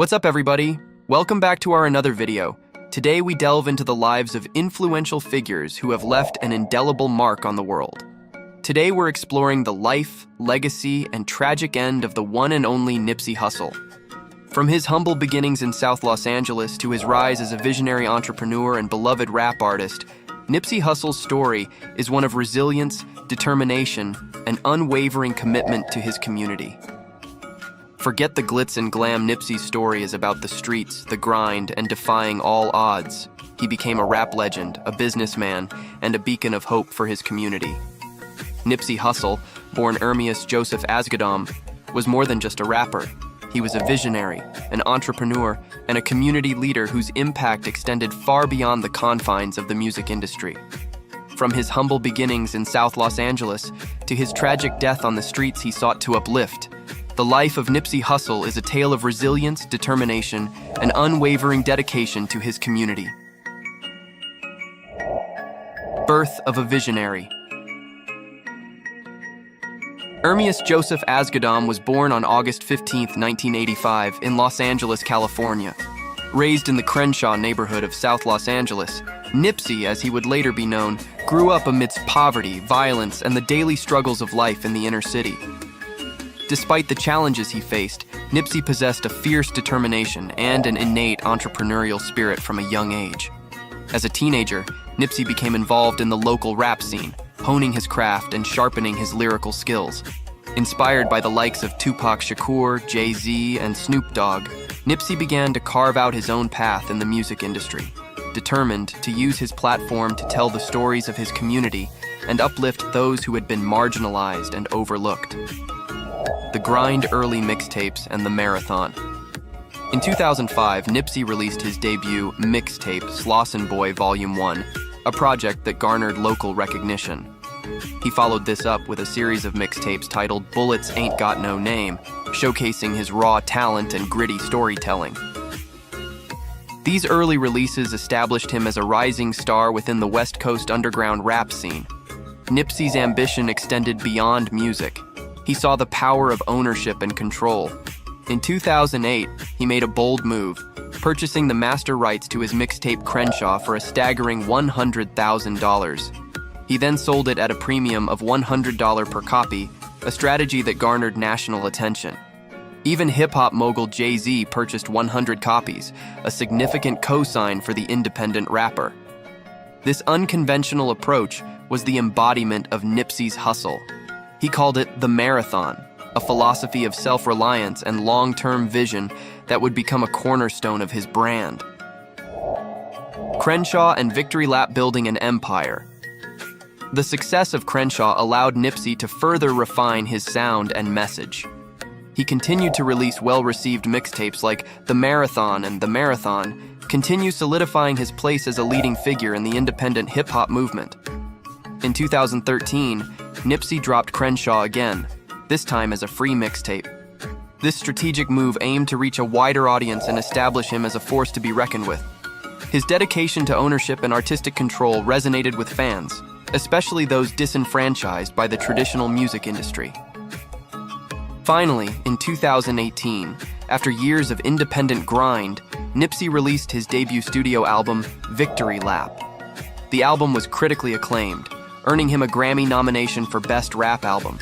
What's up, everybody? Welcome back to our another video. Today we delve into the lives of influential figures who have left an indelible mark on the world. Today we're exploring the life, legacy, and tragic end of the one and only Nipsey Hussle. From his humble beginnings in South Los Angeles to his rise as a visionary entrepreneur and beloved rap artist, Nipsey Hussle's story is one of resilience, determination, and unwavering commitment to his community. Forget the glitz and glam. Nipsey's story is about the streets, the grind, and defying all odds. He became a rap legend, a businessman, and a beacon of hope for his community. Nipsey Hussle, born Ermias Joseph Asghedom, was more than just a rapper. He was a visionary, an entrepreneur, and a community leader whose impact extended far beyond the confines of the music industry. From his humble beginnings in South Los Angeles to his tragic death on the streets he sought to uplift, the life of Nipsey Hussle is a tale of resilience, determination, and unwavering dedication to his community. Birth of a visionary. Ermias Joseph Asghedom was born on August 15, 1985, in Los Angeles, California. Raised in the Crenshaw neighborhood of South Los Angeles, Nipsey, as he would later be known, grew up amidst poverty, violence, and the daily struggles of life in the inner city. Despite the challenges he faced, Nipsey possessed a fierce determination and an innate entrepreneurial spirit from a young age. As a teenager, Nipsey became involved in the local rap scene, honing his craft and sharpening his lyrical skills. Inspired by the likes of Tupac Shakur, Jay-Z, and Snoop Dogg, Nipsey began to carve out his own path in the music industry, determined to use his platform to tell the stories of his community and uplift those who had been marginalized and overlooked. The Grind early mixtapes and the Marathon. In 2005, Nipsey released his debut mixtape, Slossin' Boy Volume 1, a project that garnered local recognition. He followed this up with a series of mixtapes titled Bullets Ain't Got No Name, showcasing his raw talent and gritty storytelling. These early releases established him as a rising star within the West Coast underground rap scene. Nipsey's ambition extended beyond music. He saw the power of ownership and control. In 2008, he made a bold move, purchasing the master rights to his mixtape Crenshaw for a staggering $100,000. He then sold it at a premium of $100 per copy, a strategy that garnered national attention. Even hip-hop mogul Jay-Z purchased 100 copies, a significant cosign for the independent rapper. This unconventional approach was the embodiment of Nipsey's hustle. He called it the Marathon, a philosophy of self-reliance and long-term vision that would become a cornerstone of his brand. Crenshaw and Victory Lap building an empire. The success of Crenshaw allowed Nipsey to further refine his sound and message. He continued to release well-received mixtapes like The Marathon and The Marathon, continue solidifying his place as a leading figure in the independent hip-hop movement. In 2013, Nipsey dropped Crenshaw again, this time as a free mixtape. This strategic move aimed to reach a wider audience and establish him as a force to be reckoned with. His dedication to ownership and artistic control resonated with fans, especially those disenfranchised by the traditional music industry. Finally, in 2018, after years of independent grind, Nipsey released his debut studio album, Victory Lap. The album was critically acclaimed, earning him a Grammy nomination for Best Rap Album.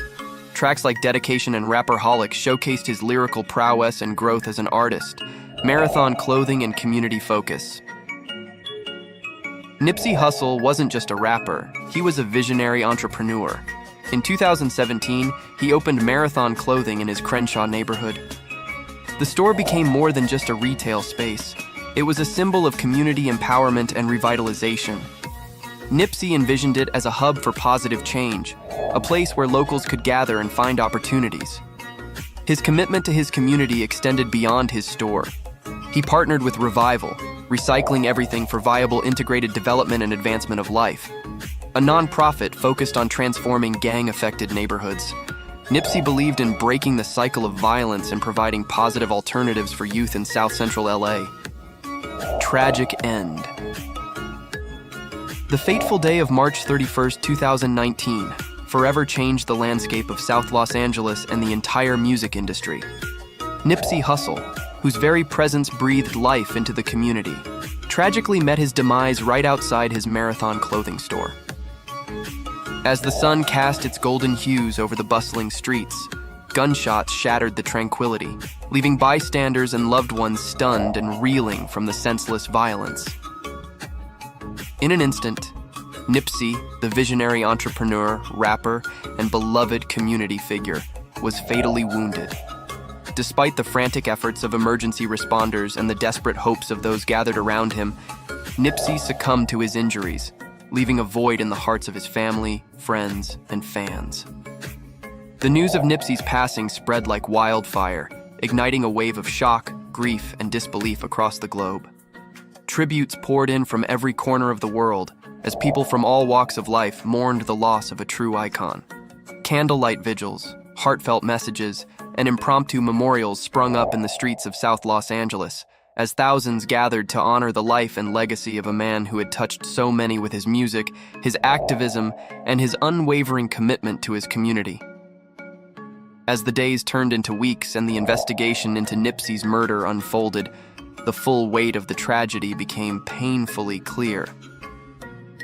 Tracks like Dedication and Rapperholic showcased his lyrical prowess and growth as an artist, marathon clothing and community focus. Nipsey Hussle wasn't just a rapper, he was a visionary entrepreneur. In 2017, he opened Marathon Clothing in his Crenshaw neighborhood. The store became more than just a retail space. It was a symbol of community empowerment and revitalization. Nipsey envisioned it as a hub for positive change, a place where locals could gather and find opportunities. His commitment to his community extended beyond his store. He partnered with Revival, recycling everything for viable integrated development and advancement of life, a nonprofit focused on transforming gang-affected neighborhoods. Nipsey believed in breaking the cycle of violence and providing positive alternatives for youth in South Central LA. Tragic end. The fateful day of March 31, 2019, forever changed the landscape of South Los Angeles and the entire music industry. Nipsey Hussle, whose very presence breathed life into the community, tragically met his demise right outside his Marathon clothing store. As the sun cast its golden hues over the bustling streets, gunshots shattered the tranquility, leaving bystanders and loved ones stunned and reeling from the senseless violence. In an instant, Nipsey, the visionary entrepreneur, rapper, and beloved community figure, was fatally wounded. Despite the frantic efforts of emergency responders and the desperate hopes of those gathered around him, Nipsey succumbed to his injuries, leaving a void in the hearts of his family, friends, and fans. The news of Nipsey's passing spread like wildfire, igniting a wave of shock, grief, and disbelief across the globe. Tributes poured in from every corner of the world as people from all walks of life mourned the loss of a true icon. Candlelight vigils, heartfelt messages, and impromptu memorials sprung up in the streets of South Los Angeles as thousands gathered to honor the life and legacy of a man who had touched so many with his music, his activism, and his unwavering commitment to his community. As the days turned into weeks and the investigation into Nipsey's murder unfolded, the full weight of the tragedy became painfully clear.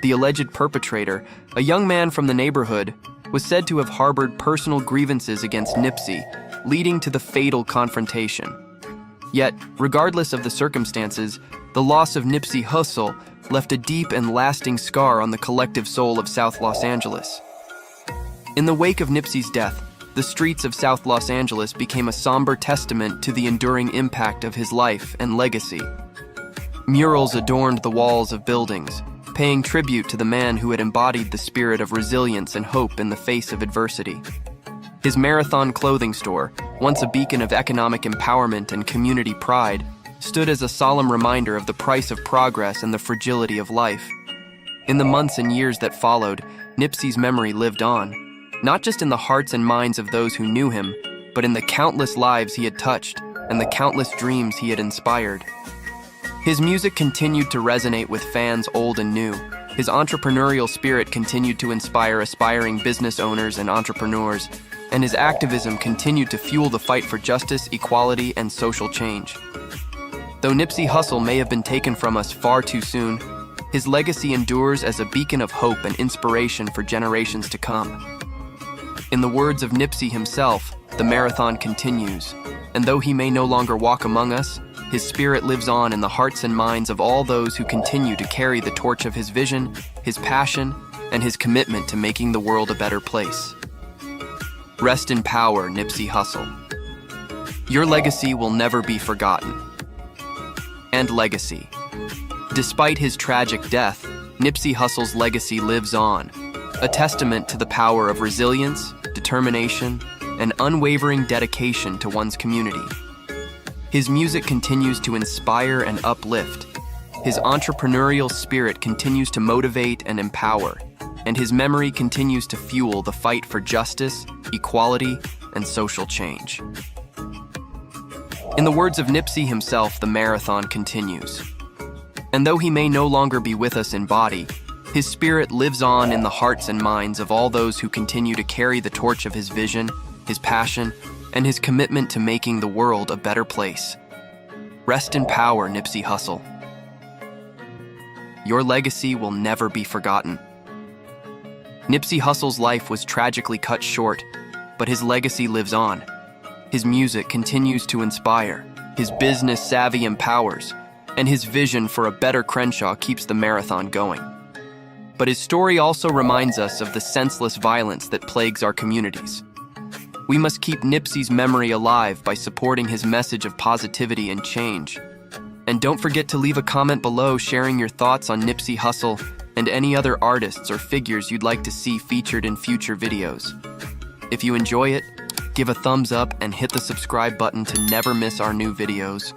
The alleged perpetrator, a young man from the neighborhood, was said to have harbored personal grievances against Nipsey, leading to the fatal confrontation. Yet, regardless of the circumstances, the loss of Nipsey Hussle left a deep and lasting scar on the collective soul of South Los Angeles. In the wake of Nipsey's death, the streets of South Los Angeles became a somber testament to the enduring impact of his life and legacy. Murals adorned the walls of buildings, paying tribute to the man who had embodied the spirit of resilience and hope in the face of adversity. His Marathon clothing store, once a beacon of economic empowerment and community pride, stood as a solemn reminder of the price of progress and the fragility of life. In the months and years that followed, Nipsey's memory lived on, not just in the hearts and minds of those who knew him, but in the countless lives he had touched and the countless dreams he had inspired. His music continued to resonate with fans old and new. His entrepreneurial spirit continued to inspire aspiring business owners and entrepreneurs, and his activism continued to fuel the fight for justice, equality, and social change. Though Nipsey Hussle may have been taken from us far too soon, his legacy endures as a beacon of hope and inspiration for generations to come. In the words of Nipsey himself, the marathon continues, and though he may no longer walk among us, his spirit lives on in the hearts and minds of all those who continue to carry the torch of his vision, his passion, and his commitment to making the world a better place. Rest in power, Nipsey Hussle. Your legacy will never be forgotten. And legacy. Despite his tragic death, Nipsey Hussle's legacy lives on, a testament to the power of resilience, determination, and unwavering dedication to one's community. His music continues to inspire and uplift. His entrepreneurial spirit continues to motivate and empower, and his memory continues to fuel the fight for justice, equality, and social change. In the words of Nipsey himself, the marathon continues. And though he may no longer be with us in body, his spirit lives on in the hearts and minds of all those who continue to carry the torch of his vision, his passion, and his commitment to making the world a better place. Rest in power, Nipsey Hussle. Your legacy will never be forgotten. Nipsey Hussle's life was tragically cut short, but his legacy lives on. His music continues to inspire, his business savvy empowers, and his vision for a better Crenshaw keeps the marathon going. But his story also reminds us of the senseless violence that plagues our communities. We must keep Nipsey's memory alive by supporting his message of positivity and change. And don't forget to leave a comment below sharing your thoughts on Nipsey Hussle and any other artists or figures you'd like to see featured in future videos. If you enjoy it, give a thumbs up and hit the subscribe button to never miss our new videos.